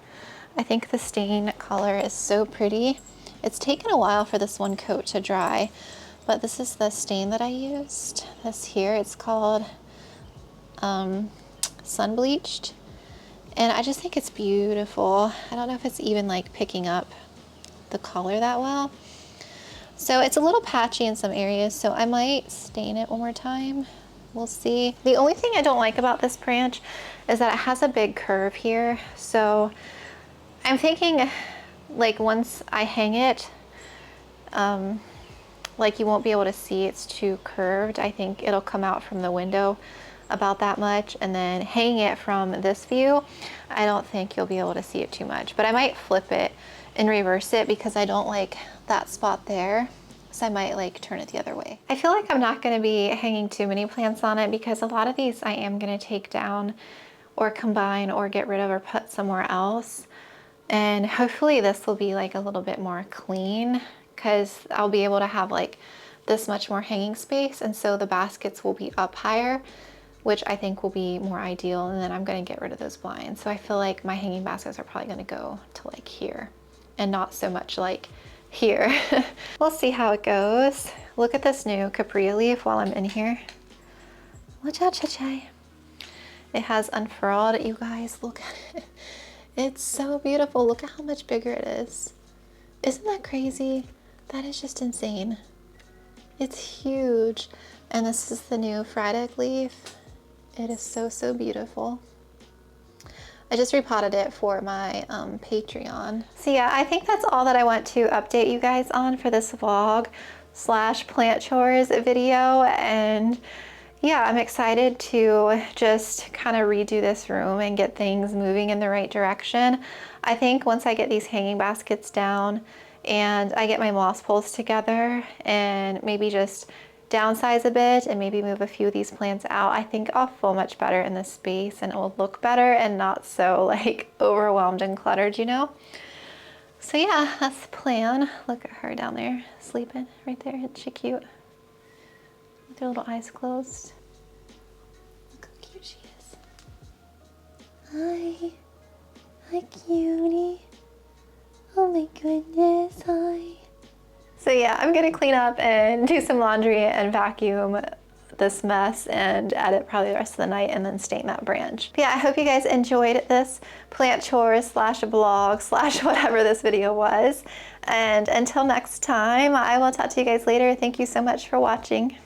I think the stain color is so pretty. It's taken a while for this one coat to dry, but this is the stain that I used. This here, it's called Sun Bleached, and I just think it's beautiful. I don't know if it's even like picking up the color that well. So it's a little patchy in some areas, so I might stain it one more time. We'll see. The only thing I don't like about this branch is that it has a big curve here. So I'm thinking, like, once I hang it, like, you won't be able to see it's too curved. I think it'll come out from the window about that much, and then hanging it from this view, I don't think you'll be able to see it too much. But I might flip it and reverse it because I don't like that spot there. So I might like turn it the other way. I feel like I'm not gonna be hanging too many plants on it because a lot of these I am gonna take down or combine or get rid of or put somewhere else. And hopefully this will be like a little bit more clean because I'll be able to have like this much more hanging space, and so the baskets will be up higher, which I think will be more ideal. And then I'm gonna get rid of those blinds. So I feel like my hanging baskets are probably gonna go to like here and not so much like here. We'll see how it goes. Look at this new Capri leaf while I'm in here. Watch out, Chai. It has unfurled, you guys, look at it. It's so beautiful. Look at how much bigger it is. Isn't that crazy? That is just insane. It's huge. And this is the new fried egg leaf. It is so, so beautiful. I just repotted it for my Patreon. So yeah, I think that's all that I want to update you guys on for this vlog / plant chores video. And yeah, I'm excited to just kind of redo this room and get things moving in the right direction. I think once I get these hanging baskets down and I get my moss poles together and maybe just downsize a bit and maybe move a few of these plants out, I think I'll feel much better in this space and it will look better and not so like overwhelmed and cluttered, you know? So yeah, that's the plan. Look at her down there sleeping right there. Isn't she cute? With her little eyes closed. Look how cute she is. Hi. Hi, cutie. Oh my goodness, hi. So yeah, I'm gonna clean up and do some laundry and vacuum this mess and edit probably the rest of the night and then stain that branch. But yeah, I hope you guys enjoyed this plant chores / vlog / whatever this video was. And until next time, I will talk to you guys later. Thank you so much for watching.